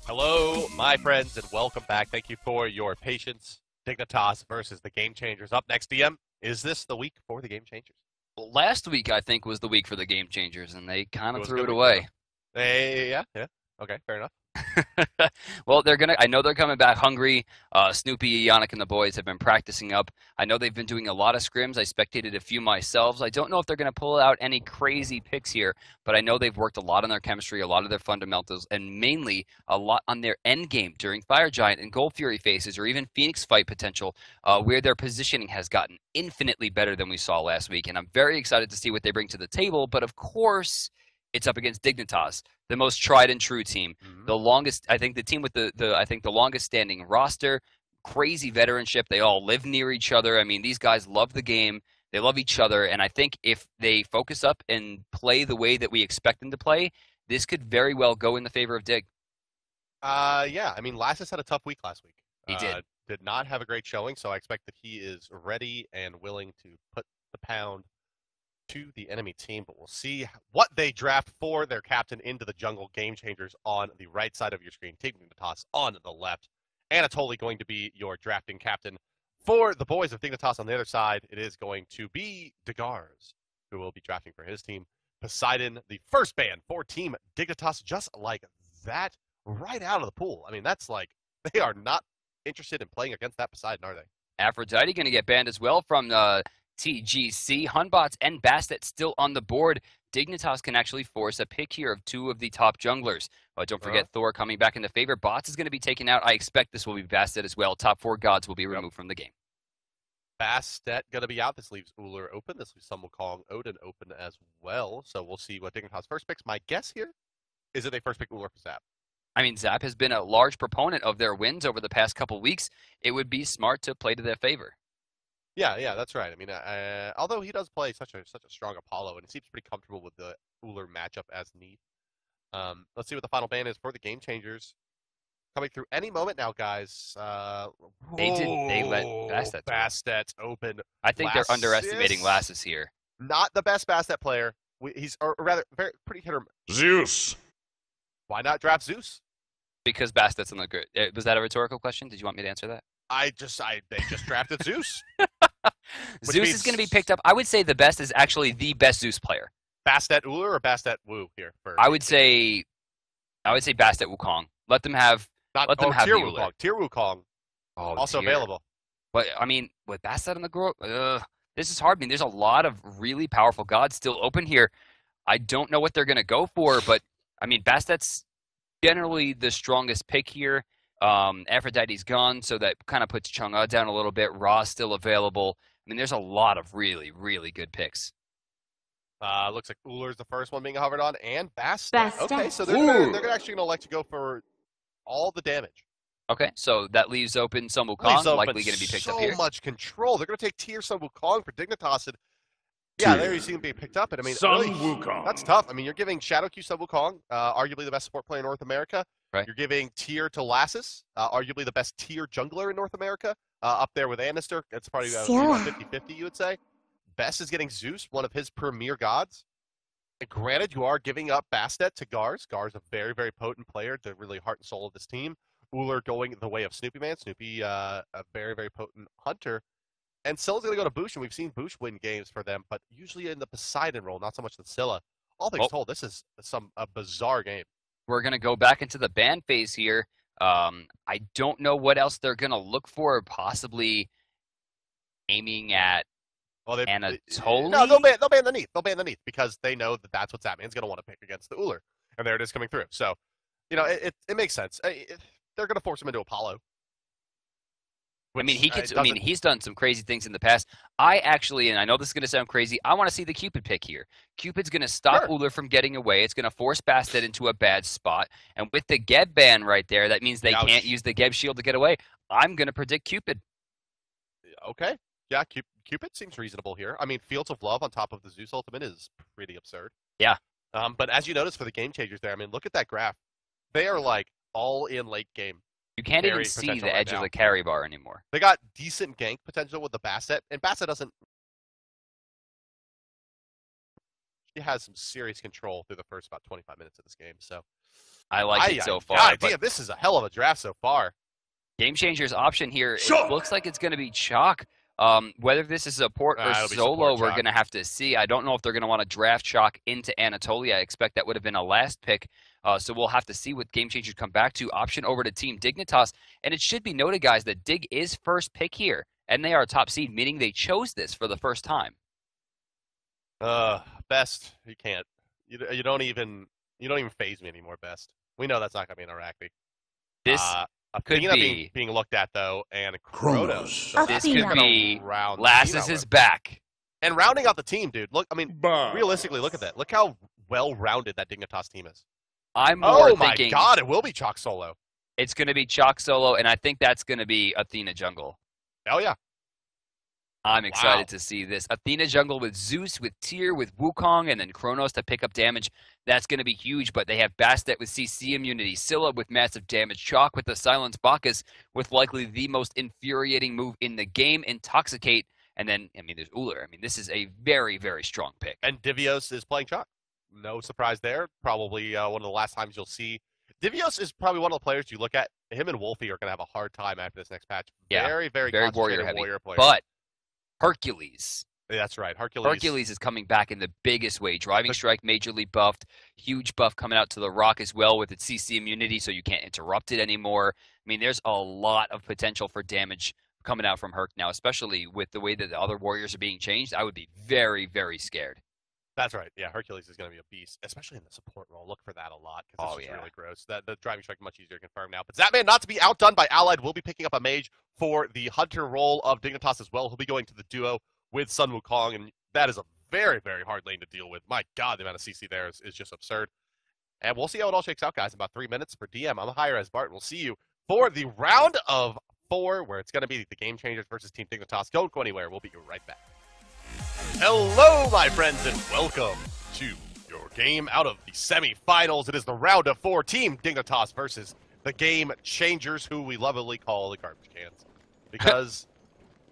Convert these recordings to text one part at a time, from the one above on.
Hello, my friends, and welcome back. Thank you for your patience. Dignitas versus the Game Changers. Up next, DM. Is this the week for the Game Changers? Last week, I think, was the week for the Game Changers, and they kind It of was a threw good it week for them. away. Yeah. Okay, fair enough. Well, I know they're coming back hungry. Snoopy, Yannick, and the boys have been practicing up. I know they've been doing a lot of scrims. I spectated a few myself. I don't know if they're going to pull out any crazy picks here, but I know they've worked a lot on their chemistry, a lot of their fundamentals, and mainly a lot on their end game during Fire Giant and Gold Fury phases, or even Phoenix fight potential, where their positioning has gotten infinitely better than we saw last week. And I'm very excited to see what they bring to the table. But of course, it's up against Dignitas, the most tried and true team, the longest. I think the team with the longest standing roster, crazy veteranship. They all live near each other. I mean, these guys love the game. They love each other, and I think if they focus up and play the way that we expect them to play, this could very well go in the favor of Dig. Yeah. I mean, Lassus had a tough week last week. He did. Did not have a great showing, so I expect that he is ready and willing to put the pound to the enemy team, but we'll see what they draft for their captain into the jungle. Game Changers on the right side of your screen, taking the toss on the left. Anatoly going to be your drafting captain. For the boys of Dignitas on the other side, it is going to be Degars, who will be drafting for his team. Poseidon, the first ban for Team Dignitas, just like that, right out of the pool. I mean, that's like, they are not interested in playing against that Poseidon, are they? Aphrodite going to get banned as well from the TGC. Hunbots and Bastet still on the board. Dignitas can actually force a pick here of two of the top junglers. But don't forget Thor coming back into favor. Bots is going to be taken out. I expect this will be Bastet as well. Top four gods will be removed from the game. Bastet going to be out. This leaves Ullr open. This leaves Wukong Odin open as well. So we'll see what Dignitas first picks. My guess here is that they first pick Ullr for Zap. I mean, Zap has been a large proponent of their wins over the past couple weeks. It would be smart to play to their favor. Yeah, that's right. I mean, although he does play such a strong Apollo, and he seems pretty comfortable with the Ullr matchup as need. Let's see what the final ban is for the Game Changers. Coming through any moment now, guys. They let Bastet's open. I think they're underestimating Lassus here. Not the best Bastet player. He's or rather pretty hit or Zeus. Why not draft Zeus? Because Bastet's on the grid. Was that a rhetorical question? Did you want me to answer that? They just drafted Zeus. Zeus is going to be picked up. I would say the best is actually the best Zeus player. Bastet Ullr or Bastet Wu here? I would say Bastet Wukong. Let them have Tier Wukong. Tier Wukong. Also available. But I mean, with Bastet on the group, this is hard. I mean, there's a lot of really powerful gods still open here. I don't know what they're going to go for, but I mean, Bastet's generally the strongest pick here. Aphrodite's gone, so that kind of puts Chang'e down a little bit. Ra's still available. I mean, there's a lot of really, really good picks. Looks like Ullr's the first one being hovered on, and Bastet. Okay, so they're actually going to elect to go for all the damage. Okay, so that leaves open Sun Wukong, likely going to be picked up here. So much control. They're going to take tier Sun Wukong for Dignitas. And yeah, there you see him being picked up. And I mean, Sun Wukong. That's tough. I mean, you're giving Shadow Q Sun Wukong, arguably the best support player in North America. Right. You're giving tier to Lassus, arguably the best tier jungler in North America, up there with Anister. That's probably 50-50, you would say. Best is getting Zeus, one of his premier gods. And granted, you are giving up Bastet to Gars. Gars, a very, very potent player, the really heart and soul of this team. Ullr going the way of Snoopy Man. Snoopy, a very, very potent hunter. And Scylla's going to go to Boosh, and we've seen Boosh win games for them, but usually in the Poseidon role, not so much the Scylla. All things told, this is a bizarre game. We're going to go back into the ban phase here. I don't know what else they're going to look for, possibly aiming at Anatoly. No, they'll ban the Neath. They'll ban the Neath because they know that that's what Zapman's going to want to pick against the Ullr. And there it is coming through. So, you know, it makes sense. They're going to force him into Apollo. I mean, he's done some crazy things in the past. I actually, and I know this is going to sound crazy, I want to see the Cupid pick here. Cupid's going to stop Ullr from getting away. It's going to force Bastet into a bad spot. And with the Geb ban right there, that means they can't use the Geb shield to get away. I'm going to predict Cupid. Okay. Yeah, Cupid seems reasonable here. I mean, Fields of Love on top of the Zeus ultimate is pretty absurd. Yeah. But as you notice for the Game Changers there, I mean, look at that graph. They are like all in late game. You can't even see the edge of the carry bar anymore. They got decent gank potential with the Bastet, and Bastet doesn't. She has some serious control through the first about 25 minutes of this game. So, I like it so far. God damn, this is a hell of a draft so far. Game Changer's option here, it looks like it's going to be Chalk. Whether this is support or solo, we're going to have to see. I don't know if they're going to want to draft Chalk into Anatolia. I expect that would have been a last pick. So we'll have to see what Game Changers come back to. Option over to Team Dignitas. And it should be noted, guys, that Dig is first pick here. And they are a top seed, meaning they chose this for the first time. Best, you can't. You don't even phase me anymore, Best. We know that's not going to be an Iraqi. This could be being looked at, though, and Kronos. This could be Lassus is back. And rounding out the team, dude. Look, I mean, realistically, look at that. Look how well-rounded that Dignitas team is. I'm more thinking... Oh, my God, it will be Chalk solo. It's going to be Chalk solo, and I think that's going to be Athena jungle. Hell yeah. I'm excited to see this. Athena jungle with Zeus, with Tyr, with Wukong, and then Kronos to pick up damage. That's going to be huge, but they have Bastet with CC immunity, Scylla with massive damage, Chalk with the Silence Bacchus with likely the most infuriating move in the game, Intoxicate, and then, I mean, there's Ullr. I mean, this is a very, very strong pick. And Divios is playing Chalk. No surprise there. Probably one of the last times you'll see. Divios is probably one of the players you look at. Him and Wolfie are going to have a hard time after this next patch. Yeah, very warrior player. But Hercules. That's right. Hercules is coming back in the biggest way. Driving Strike majorly buffed. Huge buff coming out to the Rock as well with its CC immunity, so you can't interrupt it anymore. I mean, there's a lot of potential for damage coming out from Herc now, especially with the way that the other warriors are being changed. I would be very, very scared. That's right. Yeah, Hercules is going to be a beast, especially in the support role. Look for that a lot because it's really gross. The driving strike much easier to confirm now. But Zatman, not to be outdone by Allied, will be picking up a mage for the hunter role of Dignitas as well. He'll be going to the duo with Sun Wukong, and that is a very, very hard lane to deal with. My God, the amount of CC there is just absurd. And we'll see how it all shakes out, guys, in about 3 minutes. For DM, I'm hi-rez Barton. We'll see you for the round of 4, where it's going to be the Game Changers versus Team Dignitas. Don't go anywhere. We'll be right back. Hello, my friends, and welcome to your game out of the semifinals. It is the round of 4, Team Dignitas versus the Game Changers, who we lovingly call the garbage cans, because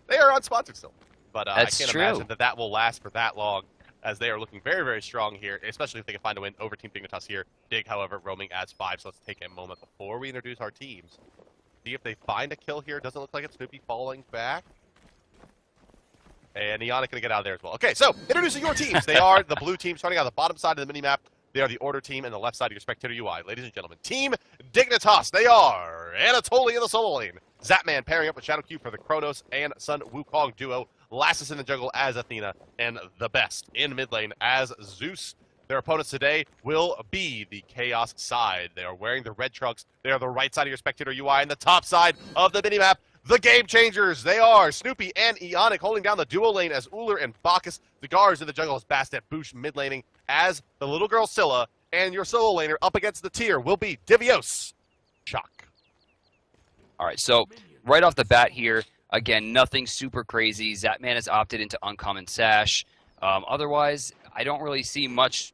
they are unsponsored still. But I can't imagine that will last for that long, as they are looking very, very strong here, especially if they can find a win over Team Dignitas here. Dig, however, roaming as 5, so let's take a moment before we introduce our teams. See if they find a kill here. Doesn't look like it's Snoopy falling back. And Ionic going to get out of there as well. Okay, so introducing your teams. They are the blue team starting on the bottom side of the minimap. They are the order team and the left side of your spectator UI. Ladies and gentlemen, Team Dignitas. They are Anatolia in the solo lane. Zatman pairing up with Shadow Q for the Kronos and Sun Wukong duo. Lassus in the jungle as Athena. And the best in mid lane as Zeus. Their opponents today will be the Chaos side. They are wearing the red trunks. They are the right side of your spectator UI and the top side of the minimap. The Game Changers, they are Snoopy and Ionic holding down the duo lane as Ullr and Bacchus. The guards in the jungle is Bastet, Boosh mid laning as the little girl Scylla. And your solo laner up against the tier will be Divios. Chalk. All right, so right off the bat here, again, nothing super crazy. Zatman has opted into Uncommon Sash. Otherwise, I don't really see much,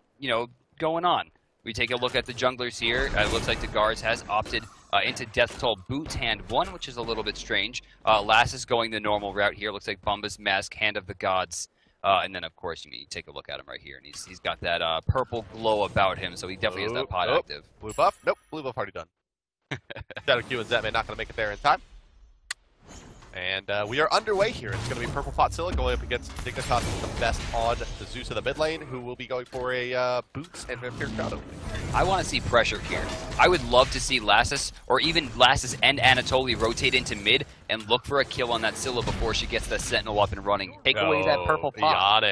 going on. We take a look at the junglers here. It looks like the guards has opted into Death Toll Boots Hand 1, which is a little bit strange. Lass is going the normal route here. Looks like Bumba's Mask, Hand of the Gods. And then, of course, you take a look at him right here. And he's got that purple glow about him, so he definitely has that pod active. Blue buff? Nope, blue buff already done. Shadow Q and Zetman not going to make it there in time. And we are underway here. It's going to be Purple Pot Scylla going up against Dignitas, the best on the Zeus of the mid lane, who will be going for a Boots and Vampire Crowd opening. I want to see pressure here. I would love to see Lassus, or even Lassus and Anatoly rotate into mid and look for a kill on that Scylla before she gets the Sentinel up and running. Take away that Purple Pot.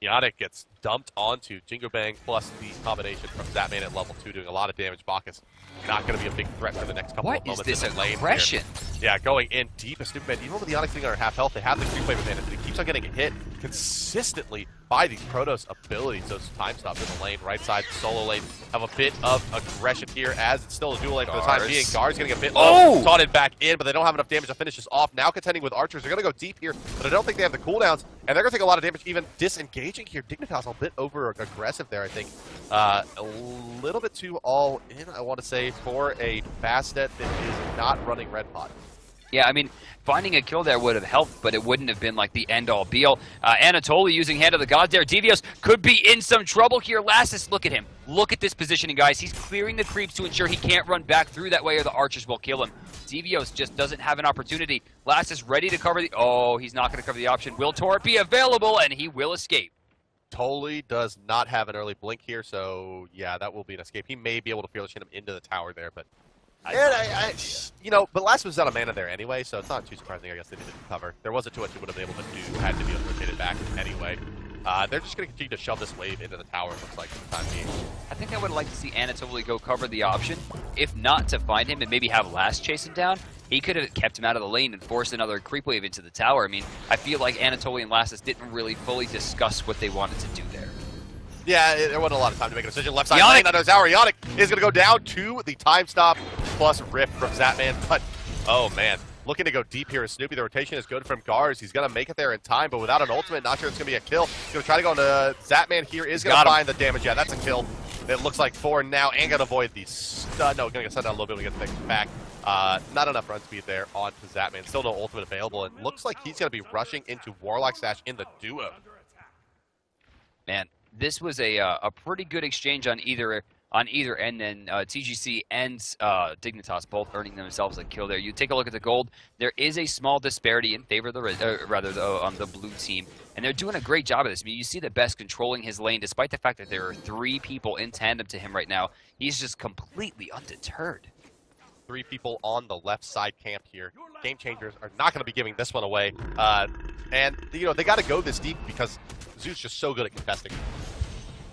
Ionic gets dumped onto Jingo Bang plus the combination from Zatman at level 2, doing a lot of damage. Bacchus not going to be a big threat for the next couple of moments. What is this in the lane aggression? Here. Yeah, going in deep as Stupid Man. Even with the Ionic sitting on half health, they have the creep wave advantage, but he keeps on getting hit consistently by these Protoss abilities. So it's time stop in the lane, right side, solo lane, have a bit of aggression here as it's still a dual lane for the time being. Guard's getting a bit low, taunted back in, but they don't have enough damage to finish this off. Now contending with archers. They're going to go deep here, but I don't think they have the cooldowns, and they're going to take a lot of damage even disengaging here. Dignitas a bit over aggressive there, I think. A little bit too all in, I want to say, for a Bastet that is not running red pot. Yeah, I mean, finding a kill there would have helped, but it wouldn't have been like the end-all, be-all. Anatoly using Hand of the Gods there. Devios could be in some trouble here. Lassus, look at him. Look at this positioning, guys. He's clearing the creeps to ensure he can't run back through that way or the archers will kill him. Devios just doesn't have an opportunity. Lassus ready to cover the... Oh, he's not going to cover the option. Will Torrent be available? And he will escape. Totally does not have an early blink here, so yeah, that will be an escape. He may be able to fearless hit him into the tower there, but... but Last was out of mana there anyway, so it's not too surprising. I guess they didn't cover. There wasn't too much he would have been able to do. Had to be rotated back anyway. They're just going to continue to shove this wave into the tower, it looks like, for the time being. I think I would like to see Anatoly go cover the option. If not, to find him and maybe have Last chase him down. He could have kept him out of the lane and forced another creep wave into the tower. I mean, I feel like Anatoly and Lassus didn't really fully discuss what they wanted to do there. Yeah, there wasn't a lot of time to make a decision. Left side lane under Tower. Ionic is going to go down to the time stop plus Rift from Zatman. But, oh man, looking to go deep here is Snoopy. The rotation is good from Gars. He's going to make it there in time, but without an ultimate, not sure it's going to be a kill. He's going to try to go into Zatman here. Is going to find the damage. Yeah, that's a kill. It looks like 4 now, and going to avoid the stun. No, going to get stun down a little bit. We get things back. Not enough run speed there onto Zatman. Still no ultimate available. It looks like he's going to be rushing into Warlock Sash in the duo. Man, this was a pretty good exchange on either end. Then TGC and Dignitas both earning themselves a kill there. You take a look at the gold. There is a small disparity in favor of the blue team, and they're doing a great job of this. I mean, you see the best controlling his lane, despite the fact that there are 3 people in tandem to him right now. He's just completely undeterred. 3 people on the left side camp here. Game Changers are not going to be giving this one away. And, they got to go this deep because Zeus just so good at contesting.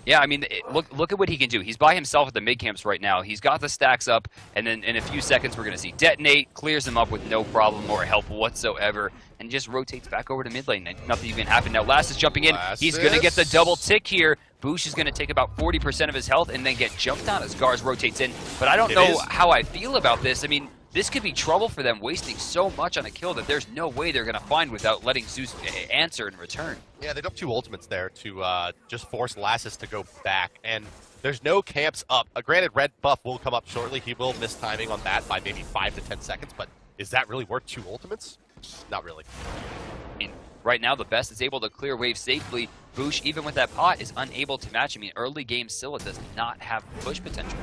Yeah, I mean, look at what he can do. He's by himself at the mid camps right now. He's got the stacks up, and then in a few seconds we're going to see Detonate, clears him up with no problem or help whatsoever, and just rotates back over to mid lane. Nothing even happened. Now Last is jumping in. He's going to get the double tick here. Boosh is going to take about 40% of his health and then get jumped on as Gars rotates in. But I don't know how I feel about this. I mean, this could be trouble for them, wasting so much on a kill that there's no way they're going to find without letting Zeus answer in return. Yeah, they dump 2 ultimates there to just force Lassus to go back, and there's no camps up. Granted, red buff will come up shortly. He will miss timing on that by maybe 5 to 10 seconds, but is that really worth 2 ultimates? Not really. I mean, right now, the best is able to clear wave safely. Boosh, even with that pot, is unable to match. I mean, early game Scylla does not have push potential.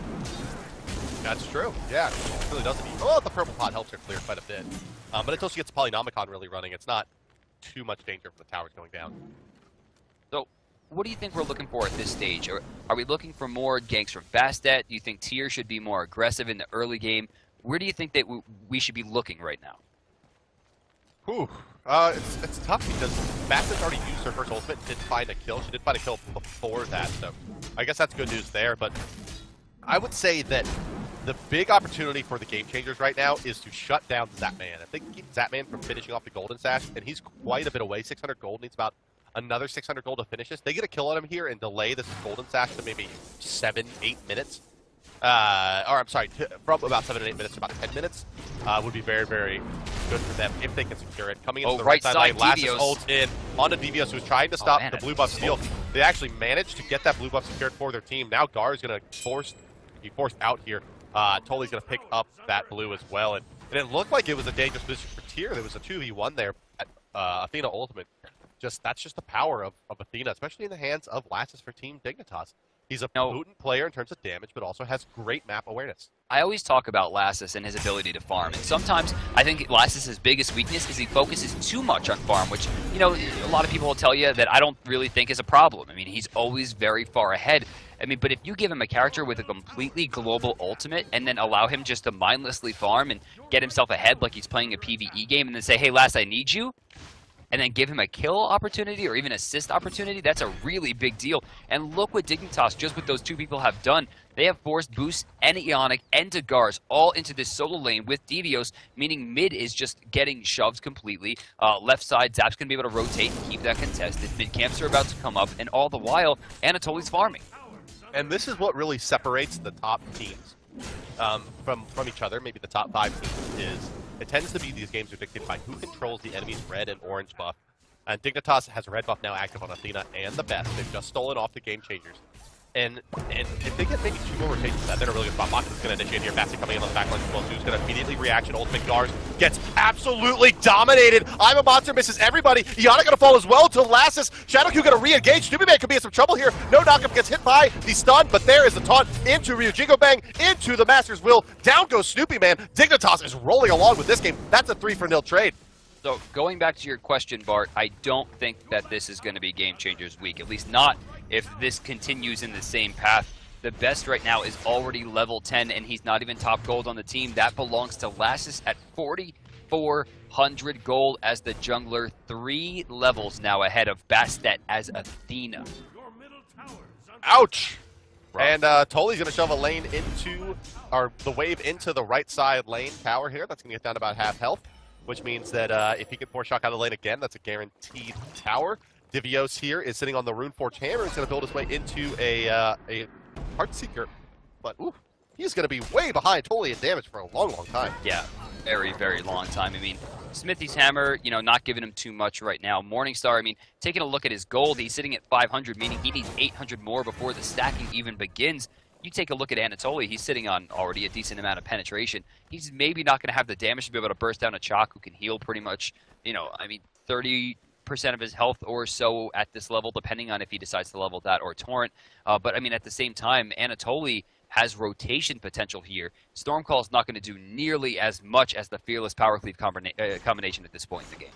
That's true. Yeah, it really doesn't. Oh, the purple pot helps her clear quite a bit. But until she gets Polynomicon really running, it's not too much danger from the towers going down. So, what do you think we're looking for at this stage? Are we looking for more ganks from Bastet? Do you think Tyr should be more aggressive in the early game? Where do you think that we should be looking right now? Whew. It's tough because Bastet's already used her first ultimate and didn't find a kill. She did find a kill before that, so I guess that's good news there. But I would say that the big opportunity for the Game Changers right now is to shut down Zatman. If they can keep Zatman from finishing off the Golden Sash, and he's quite a bit away, 600 gold, needs about another 600 gold to finish this. They get a kill on him here and delay this Golden Sash to maybe 7-8 minutes. From about 7 to 8 minutes to about 10 minutes would be very, very good for them if they can secure it. Coming into the right side lane, Lassus ults in onto Devios, who's trying to stop the blue buff steal. They actually managed to get that blue buff secured for their team. Now Gar is going to be forced out here. Totally going to pick up that blue as well. And it looked like it was a dangerous position for Tyr. There was a 2v1 there at Athena Ultimate. That's just the power of Athena, especially in the hands of Lassus for Team Dignitas. He's a potent player in terms of damage, but also has great map awareness. I always talk about Lassus and his ability to farm, and sometimes I think Lassus' biggest weakness is he focuses too much on farm, which, a lot of people will tell you that I don't really think is a problem. I mean, he's always very far ahead. I mean, but if you give him a character with a completely global ultimate and then allow him just to mindlessly farm and get himself ahead like he's playing a PvE game and then say, hey, Lass, I need you, and then give him a kill opportunity or even assist opportunity, that's a really big deal. And look what Dignitas, just what those 2 people have done. They have forced Boost and Ionic and Dagars all into this solo lane with Devios, meaning mid is just getting shoved completely. Left side, Zap's going to be able to rotate and keep that contested. Mid camps are about to come up, and all the while, Anatoly's farming. And this is what really separates the top teams from each other. Maybe the top 5 teams is it tends to be these games are dictated by who controls the enemy's red and orange buff. And Dignitas has red buff now active on Athena and the best. They've just stolen off the Game Changers. And if they get maybe 2 more rotations, then they're a really good spot. Mox is going to initiate here. Bassi coming in on the back line as well, too. He's going to immediately reaction. Ultimate Gars gets absolutely dominated. I'm a Monster misses everybody. Iana going to fall as well to Lassus. Shadow Q going to re-engage. Snoopy Man could be in some trouble here. No knockup, gets hit by the stun, but there is the taunt into Ryujingo Bang, into the Master's Will. Down goes Snoopy Man. Dignitas is rolling along with this game. That's a 3-for-0 trade. So going back to your question, Bart, I don't think that this is going to be Game Changers week, at least not if this continues in the same path. The best right now is already level 10, and he's not even top gold on the team. That belongs to Lassus at 4,400 gold as the jungler, 3 levels now ahead of Bastet as Athena. Ouch! Rough. And Toli's going to shove a lane into, or the wave into the right side lane tower here. That's going to get down to about half health, which means that if he can force shock out of the lane again, that's a guaranteed tower. Divios here is sitting on the Runeforge Hammer. He's going to build his way into a Heartseeker, but ooh, he's going to be way behind Toli in damage for a long, long time. Yeah, very, very long time. I mean, Smithy's Hammer, you know, not giving him too much right now. Morningstar, I mean, taking a look at his gold, he's sitting at 500, meaning he needs 800 more before the stacking even begins. You take a look at Anatoly, he's sitting on already a decent amount of penetration. He's maybe not going to have the damage to be able to burst down a Chalk who can heal pretty much, you know, I mean, 30% of his health or so at this level, depending on if he decides to level that or Torrent. But I mean, at the same time, Anatoly has rotation potential here. Stormcall is not going to do nearly as much as the Fearless Power Cleave combination at this point in the game.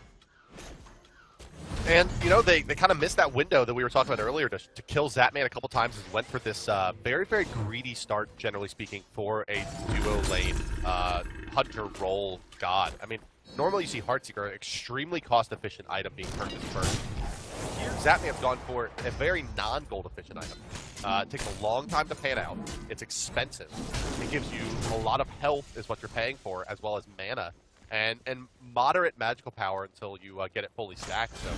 And, you know, they kind of missed that window that we were talking about earlier to kill Zatman a couple times and went for this very, very greedy start, generally speaking, for a duo lane hunter role god. I mean, normally you see Heartseeker, an extremely cost-efficient item being purchased first. Here, Zatman's gone for a very non-gold efficient item. It takes a long time to pan out. It's expensive. It gives you a lot of health is what you're paying for, as well as mana. And moderate magical power until you get it fully stacked. So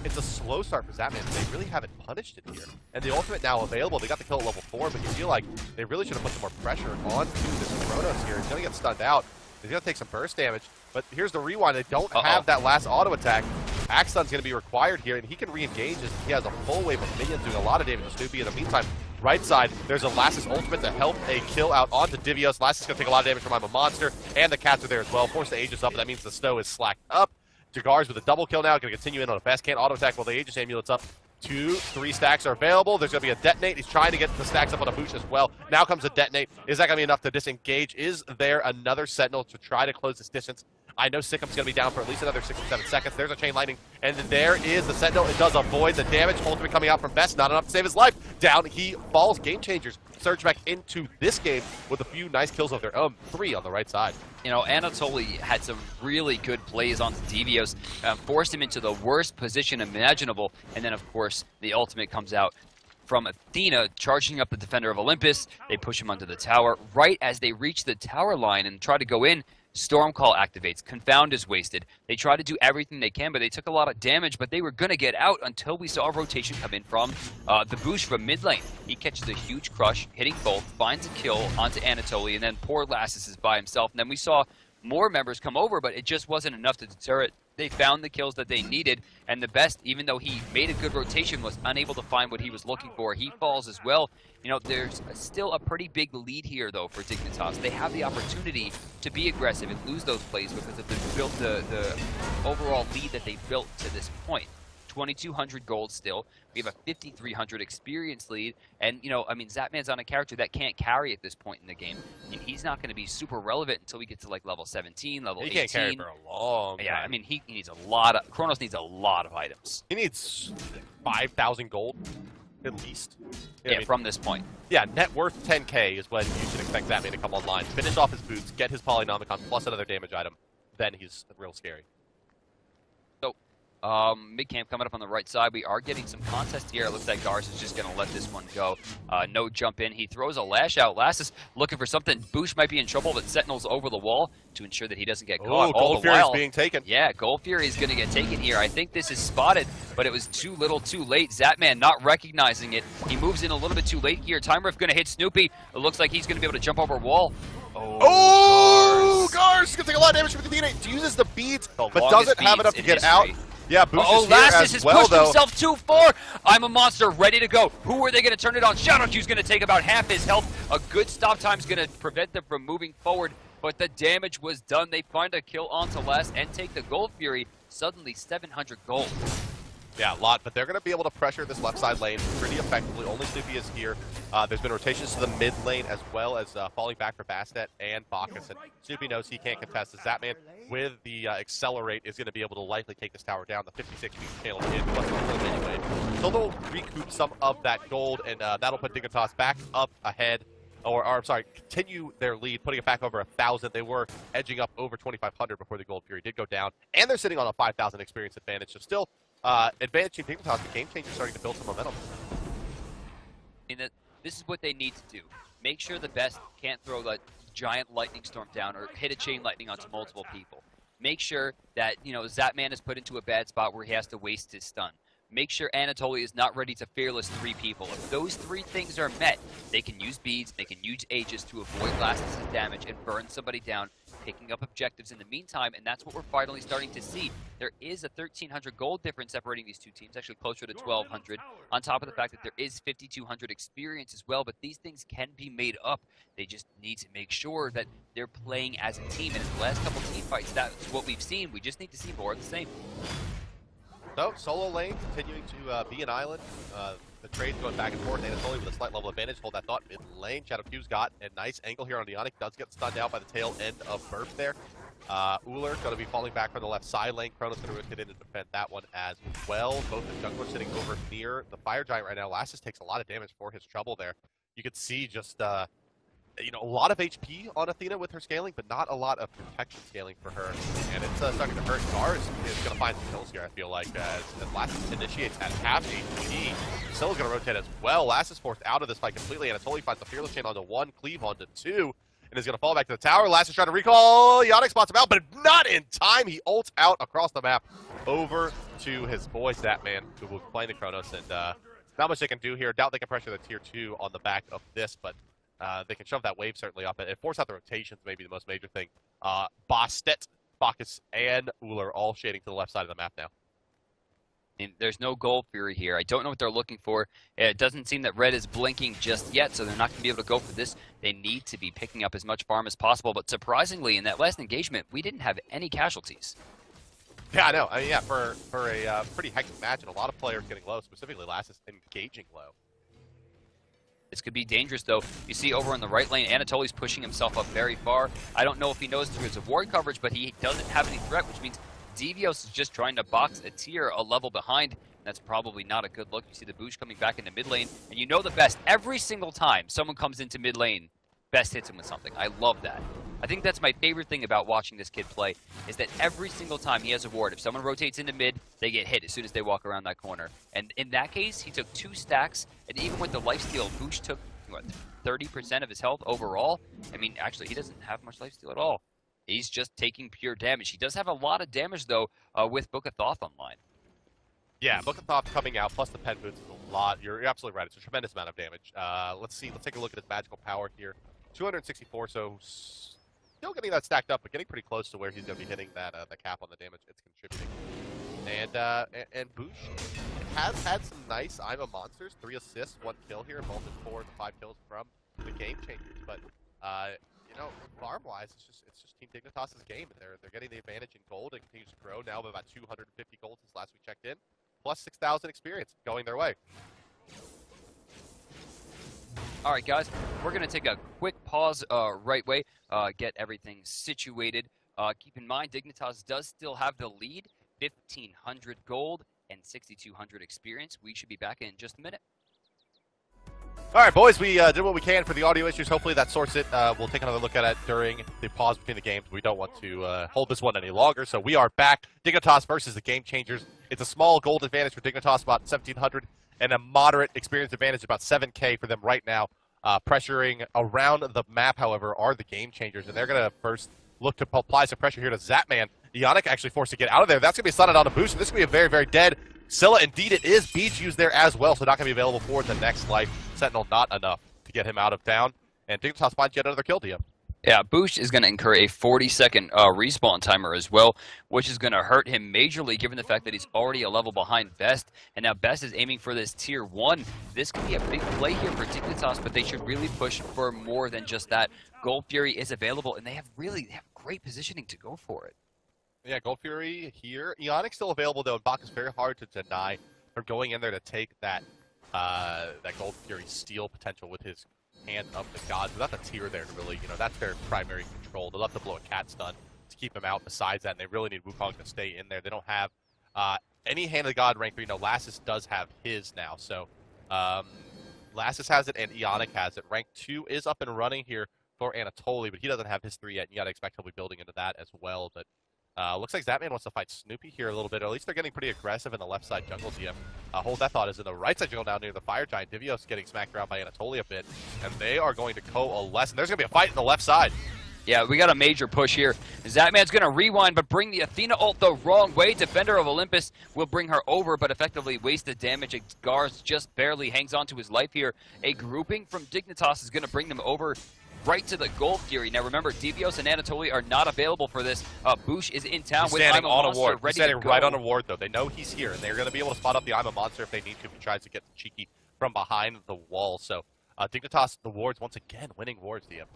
it's a slow start for Zatman. They really haven't punished it here. And the ultimate now available. They got the kill at level 4, but you feel like they really should have put some more pressure onto this Kronos here. He's going to get stunned out. He's going to take some burst damage. But here's the rewind. They don't have that last auto attack. Axstun's going to be required here, and he can re-engage as he has a full wave of minions doing a lot of damage to Snoopy. In the meantime, right side, there's a Lassus ultimate to help a kill out onto Divios. Lassus is going to take a lot of damage from I'm a Monster, and the cats are there as well. Force the Aegis up, and that means the snow is slacked up. Jagars with a double kill now, going to continue in on a fast can't auto attack while the Aegis Amulet's up. 2, 3 stacks are available. There's going to be a detonate. He's trying to get the stacks up on a boost as well. Now comes a detonate. Is that going to be enough to disengage? Is there another Sentinel to try to close this distance? I know Sickham's going to be down for at least another 6 or 7 seconds. There's a Chain Lightning, and there is the Sentinel. It does avoid the damage. Ultimate coming out from Best, not enough to save his life. Down he falls. Game Changers surge back into this game with a few nice kills of their own. 3 on the right side. You know, Anatoly had some really good plays onto Divios, forced him into the worst position imaginable, and then, of course, the ultimate comes out from Athena, charging up the Defender of Olympus. They push him onto the tower. Right as they reach the tower line and try to go in, Stormcall activates. Confound is wasted. They try to do everything they can, but they took a lot of damage, but they were going to get out until we saw a rotation come in from the boost from mid lane. He catches a huge crush, hitting both, finds a kill onto Anatoly, and then poor Lassus is by himself. And then we saw more members come over, but it just wasn't enough to deter it. They found the kills that they needed, and the Best, even though he made a good rotation, was unable to find what he was looking for. He falls as well. You know, there's still a pretty big lead here, though, for Dignitas. They have the opportunity to be aggressive and lose those plays because of the overall lead that they built to this point. 2,200 gold still. We have a 5,300 experience lead. And, you know, I mean, Zatman's on a character that can't carry at this point in the game. And he's not going to be super relevant until we get to, like, level 17, level 18. He can't carry for a long time. Yeah, I mean, he needs a lot of... Kronos needs a lot of items. He needs 5,000 gold, at least. Yeah, I mean, from this point. Yeah, net worth 10k is when you should expect Zatman to come online. Finish off his boots, get his Polynomicon, plus another damage item. Then he's real scary. Mid-camp coming up on the right side. We are getting some contest here. It looks like Gars is just going to let this one go. No jump in. He throws a lash out. Lassus looking for something. Boosh might be in trouble, but Sentinel's over the wall to ensure that he doesn't get caught. Gold Fury is being taken. Yeah, Gold Fury is going to get taken here. I think this is spotted, but it was too little too late. Zatman not recognizing it. He moves in a little bit too late here. Time Rift going to hit Snoopy. It looks like he's going to be able to jump over a wall. Oh, Gars is going to take a lot of damage from the DNA. Uses the beads, but doesn't have enough to get out. Yeah, Boosh Oh, is here Lassus as has well, pushed though. himself 2-4. I'm a monster, ready to go. Who are they going to turn it on? Shadowq's going to take about half his health. A good stop time is going to prevent them from moving forward, but the damage was done. They find a kill onto Lass and take the Gold Fury. Suddenly 700 gold. Yeah, a lot, but they're going to be able to pressure this left side lane pretty effectively. Only Snoopy is here. There's been rotations to the mid lane as well as falling back for Bastet and Bacchus. And Snoopy knows he can't contest. The Zapman with the Accelerate is going to be able to likely take this tower down. The 56 feet channel in plus the hold anyway. So they'll recoup some of that gold, and that'll put Dignitas back up ahead. Or I'm sorry, continue their lead, putting it back over 1,000. They were edging up over 2,500 before the Gold Fury did go down. And they're sitting on a 5,000 experience advantage. So still advantaging Dignitas. The game changer starting to build some momentum. This is what they need to do. Make sure the best can't throw that giant lightning storm down or hit a chain lightning onto multiple people. Make sure that, Zapman is put into a bad spot where he has to waste his stun. Make sure Anatoly is not ready to fearless 3 people. If those 3 things are met, they can use beads, they can use Aegis to avoid Lassus' damage and burn somebody down, picking up objectives in the meantime, and that's what we're finally starting to see. There is a 1,300 gold difference separating these two teams, actually closer to 1,200, on top of the fact that there is 5,200 experience as well, but these things can be made up. They just need to make sure that they're playing as a team, and in the last couple team fights, that's what we've seen. We just need to see more of the same. So, solo lane continuing to be an island. The trade's going back and forth. Anatoly with a slight level advantage. Hold that thought. Mid lane. ShadowQ's got a nice angle here on Ionic. Does get stunned out by the tail end of Burp there. Uller going to be falling back from the left side lane. Chronos going to risk it in to defend that one as well. Both the junglers sitting over near the Fire Giant right now. Lassus takes a lot of damage for his trouble there. You could see just a lot of HP on Athena with her scaling, but not a lot of protection scaling for her. And it's starting to hurt. Gar is going to find some kills here, I feel like, as Lassus initiates at half HP. Scylla's going to rotate as well. Lassus forced out of this fight completely. Anatoly finds the Fearless Chain onto 1, Cleave onto 2, and is going to fall back to the tower. Lassus trying to recall. Ionic spots him out, but not in time. He ults out across the map over to his boy Zapman, who will play the Chronos, and not much they can do here. Doubt they can pressure the tier 2 on the back of this, but they can shove that wave certainly up and force out the rotations, maybe the most major thing. Bastet, Bacchus, and Uller all shading to the left side of the map now. And there's no Gold Fury here. I don't know what they're looking for. It doesn't seem that Red is blinking just yet, so they're not going to be able to go for this. They need to be picking up as much farm as possible, but surprisingly, in that last engagement, we didn't have any casualties. Yeah, I know. I mean, yeah, for a pretty hectic match and a lot of players getting low, specifically Lassus engaging low. This could be dangerous, though. You see over on the right lane, Anatoly's pushing himself up very far. I don't know if he knows there's a ward coverage, but he doesn't have any threat, which means Devios is just trying to box a tier a level behind. That's probably not a good look. You see the Boosh coming back into mid lane, and you know the best. Every single time someone comes into mid lane, best hits him with something. I love that. I think that's my favorite thing about watching this kid play, is that every single time he has a ward, if someone rotates into mid, they get hit as soon as they walk around that corner. And in that case, he took 2 stacks, and even with the lifesteal, Boosh took, what, 30% of his health overall? I mean, actually, he doesn't have much lifesteal at all. He's just taking pure damage. He does have a lot of damage, though, with Book of Thoth online. Yeah, Book of Thoth coming out, plus the pen boots is a lot. You're absolutely right. It's a tremendous amount of damage. Let's see. Let's take a look at his magical power here. 264, so still getting that stacked up, but getting pretty close to where he's going to be hitting that the cap on the damage it's contributing. And Boosh has had some nice I'm a Monsters, 3 assists, 1 kill here, involved in 4 of the 5 kills from the game changers. But farm-wise, it's just Team Dignitas' game. They're getting the advantage in gold. It continues to grow now by about 250 gold since last we checked in, plus 6,000 experience going their way. All right, guys, we're going to take a quick pause right way, get everything situated. Keep in mind, Dignitas does still have the lead, 1,500 gold and 6,200 experience. We should be back in just a minute. All right, boys, we did what we can for the audio issues. Hopefully that sorts it. We'll take another look at it during the pause between the games. We don't want to hold this one any longer, so we are back. Dignitas versus the Game Changers. It's a small gold advantage for Dignitas, about 1,700, and a moderate experience advantage, about 7K for them right now. Pressuring around the map, however, are the Game Changers, and they're going to first look to apply some pressure here to Zapman. Ionic actually forced to get out of there. That's going to be slotted on a boost, and this is going to be a very, very dead Scylla. Indeed, it is. Beach used there as well, so not going to be available for the next life. Sentinel not enough to get him out of town, and Dignitas finds yet another kill to you. Yeah, Boosh is going to incur a 40-second respawn timer as well, which is going to hurt him majorly given the fact that he's already a level behind Best, and now Best is aiming for this tier 1. This could be a big play here for Dignitas, but they should really push for more than just that. Gold Fury is available, and they have great positioning to go for it. Yeah, Gold Fury here. Eonic's still available, though, and Bach is very hard to deny for going in there to take that Gold Fury steal potential with his hand up the gods. Without the tier there to really, that's their primary control. They'll have to blow a cat stun to keep him out besides that, and they really need Wukong to stay in there. They don't have any hand of the god rank 3. Lassus does have his now, so Lassus has it and Eonic has it. Rank 2 is up and running here for Anatoly, but he doesn't have his 3 yet, and you gotta expect he'll be building into that as well. But looks like Zapman wants to fight Snoopy here a little bit, or at least they're getting pretty aggressive in the left side jungle DM. Hold That Thought is in the right side jungle down near the Fire Giant. Divios getting smacked around by Anatoly a bit, and they are going to coalesce, and there's going to be a fight in the left side. Yeah, we got a major push here. Zapman's going to rewind, but bring the Athena ult the wrong way. Defender of Olympus will bring her over, but effectively waste the damage. Garz just barely hangs on to his life here. A grouping from Dignitas is going to bring them over right to the Gold Fury. Now remember, Divios and Anatoly are not available for this. Boosh is in town with I'm a Monster ready to go. Right on a ward, though. They know he's here, and they're going to be able to spot up the I'm a Monster if they need to. If he tries to get cheeky from behind the wall. So Dignitas, the wards, once again, winning wards, DM.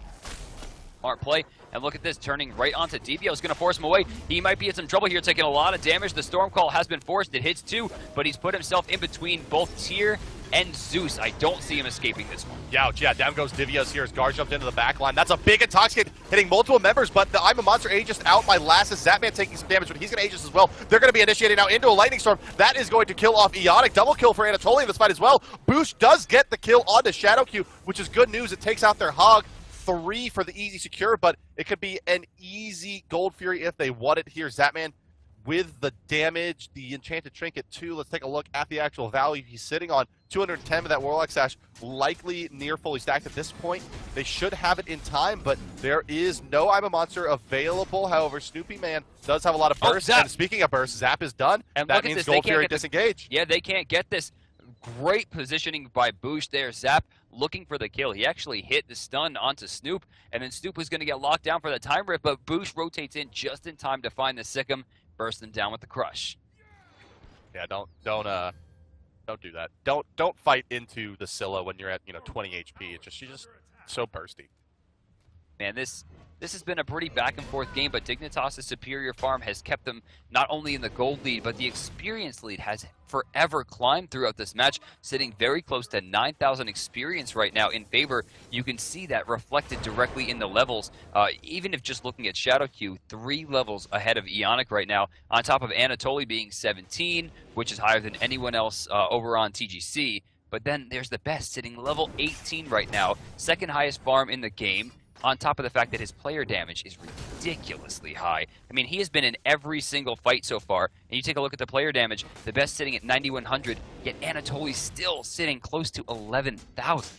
Smart play, and look at this, turning right onto Divios, going to force him away. He might be in some trouble here, taking a lot of damage. The Storm Call has been forced. It hits 2, but he's put himself in between both Tyr and Zeus. I don't see him escaping this one. Yeah, down goes Divios here as Gar jumped into the back line. That's a big Intoxicate hitting multiple members, but the I'm a Monster Aegis out by Lassus. Zapman taking some damage, but he's going to Aegis as well. They're going to be initiating now into a Lightning Storm. That is going to kill off Eonic. Double kill for Anatoly in this fight as well. Boosh does get the kill onto Shadowq, which is good news. It takes out their hog. 3 for the easy secure, but it could be an easy Gold Fury if they want it here. Zapman with the damage, the Enchanted Trinket too. Let's take a look at the actual value he's sitting on. 210 with that Warlock Sash, likely near fully stacked at this point. They should have it in time, but there is no I'm a Monster available. However, Snoopy Man does have a lot of bursts, and speaking of bursts, Zap is done. And that means Gold Fury disengage. Yeah, they can't get this. Great positioning by Boosh there. Zap looking for the kill. He actually hit the stun onto Snoop, and then Snoop was going to get locked down for the time rift, but Boosh rotates in just in time to find the Sikkim, burst them down with the crush. Yeah, don't do that. Don't fight into the Scylla when you're at 20 HP. She's just so bursty. Man, this has been a pretty back and forth game, but Dignitas' superior farm has kept them not only in the gold lead, but the experience lead has forever climbed throughout this match, sitting very close to 9,000 experience right now in favor. You can see that reflected directly in the levels. Even if just looking at Shadowq, 3 levels ahead of Eonic right now, on top of Anatoly being 17, which is higher than anyone else over on TGC. But then there's the Best sitting level 18 right now, second highest farm in the game, on top of the fact that his player damage is ridiculously high. I mean, he has been in every single fight so far, and you take a look at the player damage, the Best sitting at 9,100, yet Anatoly's still sitting close to 11,000.